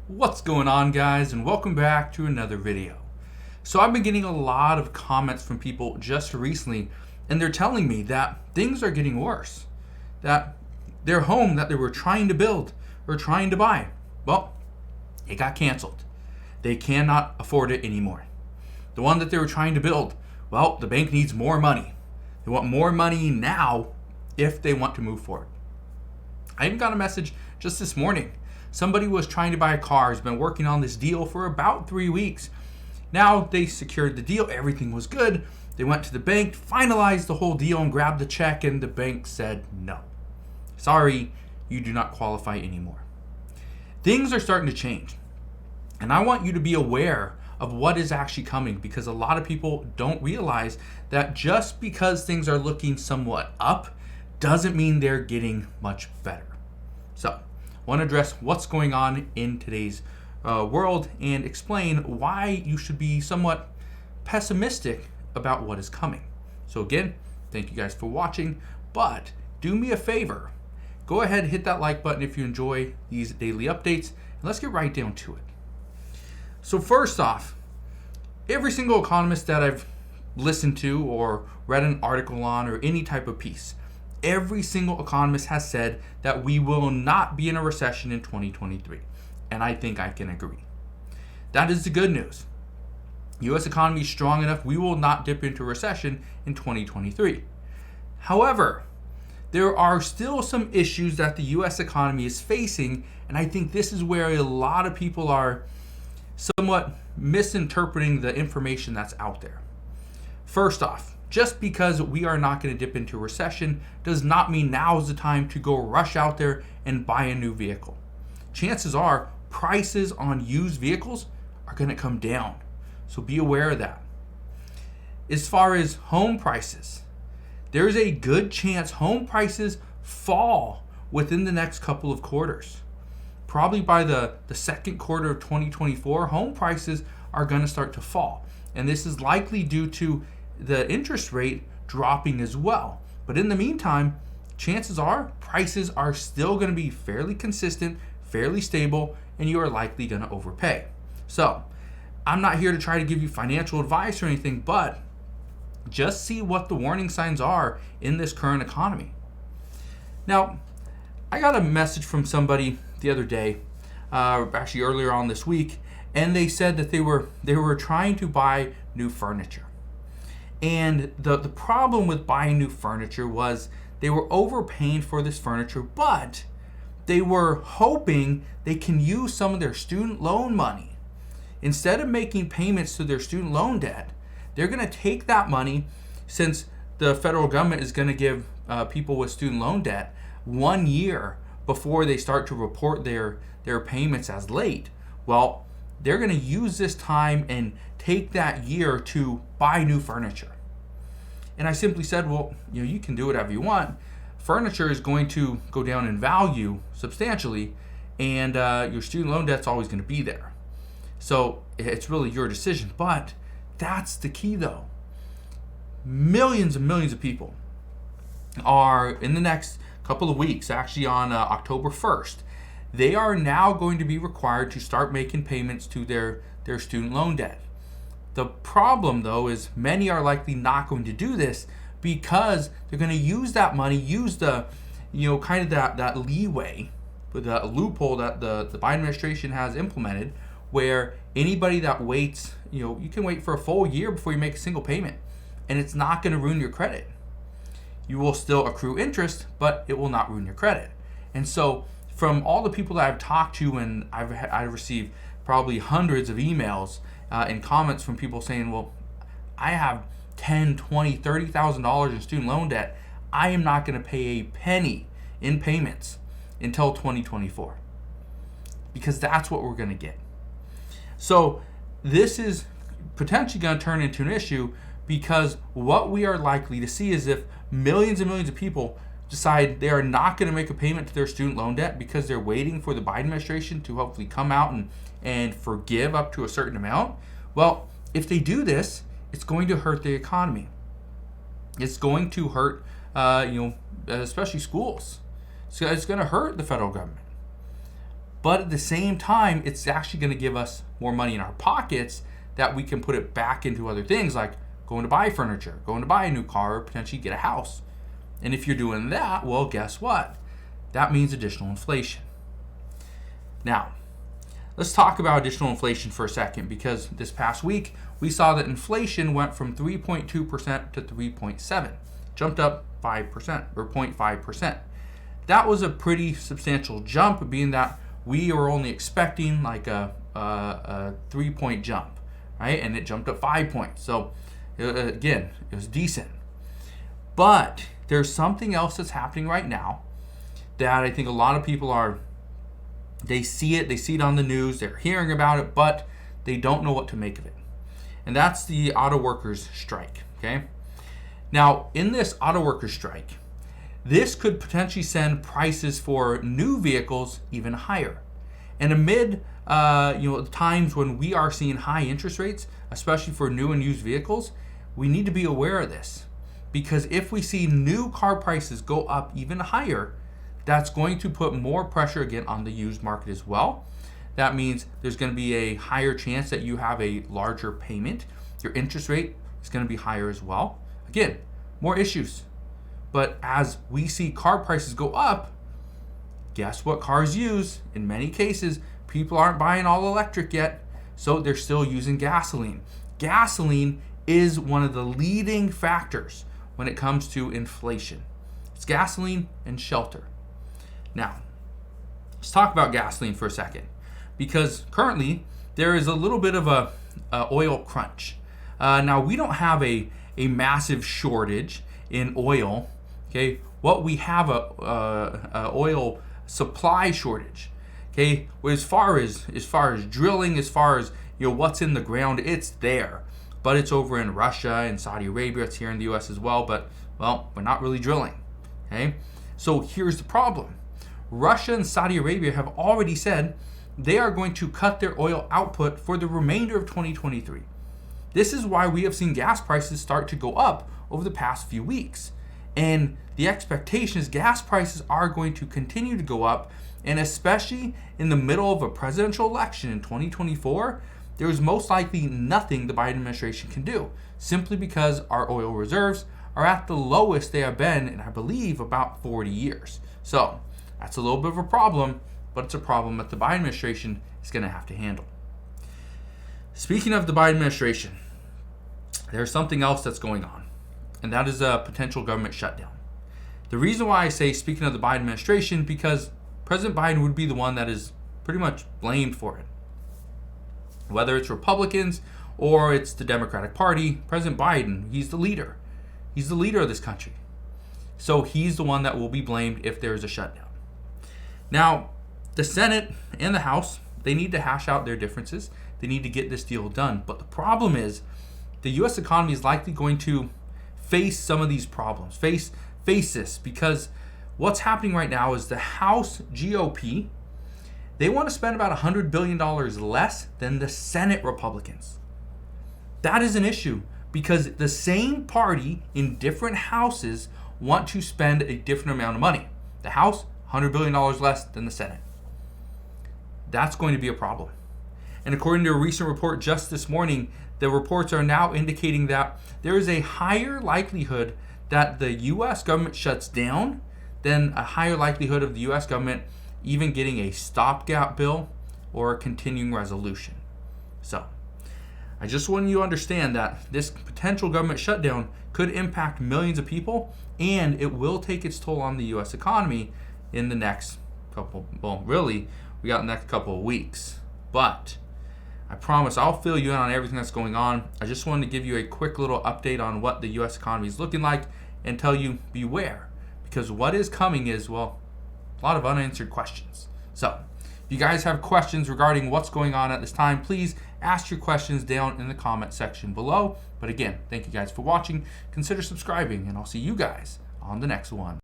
What's going on, guys, and welcome back to another video. So I've been getting a lot of comments from people just recently, and they're telling me that things are getting worse, that their home that they were trying to build or trying to buy, well, it got canceled. They cannot afford it anymore. The one that they were trying to build, well, the bank needs more money. They want more money now if they want to move forward. I even got a message just this morning. Somebody was trying to buy a car, has been working on this deal for about 3 weeks. Now they secured the deal, everything was good. They went to the bank, finalized the whole deal, and grabbed the check, and the bank said no. Sorry, you do not qualify anymore. Things are starting to change, and I want you to be aware of what is actually coming, because a lot of people don't realize that just because things are looking somewhat up doesn't mean they're getting much better. So, I want to address what's going on in today's world and explain why you should be somewhat pessimistic about what is coming. So again, thank you guys for watching, but do me a favor. Go ahead and hit that like button if you enjoy these daily updates, and let's get right down to it. So first off, every single economist that I've listened to or read an article on or any type of piece, every single economist has said that we will not be in a recession in 2023. And I think I can agree. That is the good news. U.S. economy is strong enough, we will not dip into recession in 2023. However, there are still some issues that the U.S. economy is facing, and I think this is where a lot of people are somewhat misinterpreting the information that's out there. First off, just because we are not going to dip into recession does not mean now is the time to go rush out there and buy a new vehicle. Chances are prices on used vehicles are going to come down, so be aware of that. As far as home prices, there is a good chance home prices fall within the next couple of quarters. Probably by the second quarter of 2024, home prices are going to start to fall. And this is likely due to the interest rate dropping as well. But in the meantime, chances are prices are still going to be fairly consistent, fairly stable, and you are likely going to overpay. So I'm not here to try to give you financial advice or anything, but just see what the warning signs are in this current economy. Now, I got a message from somebody the other day, actually earlier on this week, and they said that they were trying to buy new furniture. And the problem with buying new furniture was they were overpaying for this furniture, but they were hoping they can use some of their student loan money. Instead of making payments to their student loan debt, they're going to take that money, since the federal government is going to give people with student loan debt 1 year before they start to report their payments as late. Well, they're going to use this time and take that year to buy new furniture. And I simply said, well, you can do whatever you want. Furniture is going to go down in value substantially, and your student loan debt's always going to be there. So it's really your decision. But that's the key, though. Millions and millions of people are, in the next couple of weeks, actually on October 1st, they are now going to be required to start making payments to their student loan debt. The problem, though, is many are likely not going to do this because they're going to use that money, use the, kind of that leeway, the loophole that the Biden administration has implemented, where anybody that waits, you can wait for a full year before you make a single payment, and it's not going to ruin your credit. You will still accrue interest, but it will not ruin your credit. And so, from all the people that I've talked to, and I've received probably hundreds of emails and comments from people saying, well, I have $10,000, $20,000, $30,000 in student loan debt. I am not going to pay a penny in payments until 2024, because that's what we're going to get. So this is potentially going to turn into an issue, because what we are likely to see is if millions and millions of people decide they are not going to make a payment to their student loan debt because they're waiting for the Biden administration to hopefully come out and forgive up to a certain amount. Well, if they do this, it's going to hurt the economy. It's going to hurt, especially schools. So it's going to hurt the federal government. but at the same time, it's actually going to give us more money in our pockets that we can put it back into other things like going to buy furniture, going to buy a new car, or potentially get a house. And if you're doing that, well, guess what? That means additional inflation. Now, let's talk about additional inflation for a second, because this past week we saw that inflation went from 3.2% to 3.7%, jumped up 5% or 0.5%. That was a pretty substantial jump, being that we were only expecting like a 3-point jump, right? And it jumped up 5 points. So again, it was decent. But there's something else that's happening right now that I think a lot of people they see it on the news, they're hearing about it, but they don't know what to make of it. And that's the auto workers strike, okay? Now, in this auto workers strike, this could potentially send prices for new vehicles even higher. And amid times when we are seeing high interest rates, especially for new and used vehicles, we need to be aware of this. Because if we see new car prices go up even higher, that's going to put more pressure again on the used market as well. That means there's going to be a higher chance that you have a larger payment. Your interest rate is going to be higher as well. Again, more issues. But as we see car prices go up, guess what cars use? In many cases, people aren't buying all electric yet, so they're still using gasoline. Gasoline is one of the leading factors when it comes to inflation. It's gasoline and shelter. Now, let's talk about gasoline for a second, because currently there is a little bit of a oil crunch. Now, we don't have a massive shortage in oil. Okay, what we have a oil supply shortage. Okay, well, as far as drilling, as far as what's in the ground, it's there, but it's over in Russia and Saudi Arabia. It's here in the U.S. as well, but well, we're not really drilling. Okay, so here's the problem. Russia and Saudi Arabia have already said they are going to cut their oil output for the remainder of 2023. This is why we have seen gas prices start to go up over the past few weeks. And the expectation is gas prices are going to continue to go up, and especially in the middle of a presidential election in 2024, there is most likely nothing the Biden administration can do, simply because our oil reserves are at the lowest they have been in, I believe, about 40 years. So that's a little bit of a problem, but it's a problem that the Biden administration is going to have to handle. Speaking of the Biden administration, there's something else that's going on, and that is a potential government shutdown. The reason why I say speaking of the Biden administration, because President Biden would be the one that is pretty much blamed for it. Whether it's Republicans or it's the Democratic Party, President Biden, he's the leader. He's the leader of this country. So he's the one that will be blamed if there is a shutdown. Now, the Senate and the House, they need to hash out their differences. They need to get this deal done. But the problem is, the U.S. economy is likely going to face some of these problems, face this, because what's happening right now is the House GOP, they want to spend about $100 billion less than the Senate Republicans. That is an issue, because the same party in different houses want to spend a different amount of money. The House, $100 billion less than the Senate. That's going to be a problem. And according to a recent report just this morning, the reports are now indicating that there is a higher likelihood that the U.S. government shuts down than a higher likelihood of the U.S. government even getting a stopgap bill or a continuing resolution. So, I just want you to understand that this potential government shutdown could impact millions of people, and it will take its toll on the U.S. economy in the next we got the next couple of weeks. But I promise I'll fill you in on everything that's going on. I just wanted to give you a quick little update on what the U.S. economy is looking like and tell you beware, because what is coming is, well, a lot of unanswered questions. So, if you guys have questions regarding what's going on at this time, please ask your questions down in the comment section below. But again, thank you guys for watching. Consider subscribing, and I'll see you guys on the next one.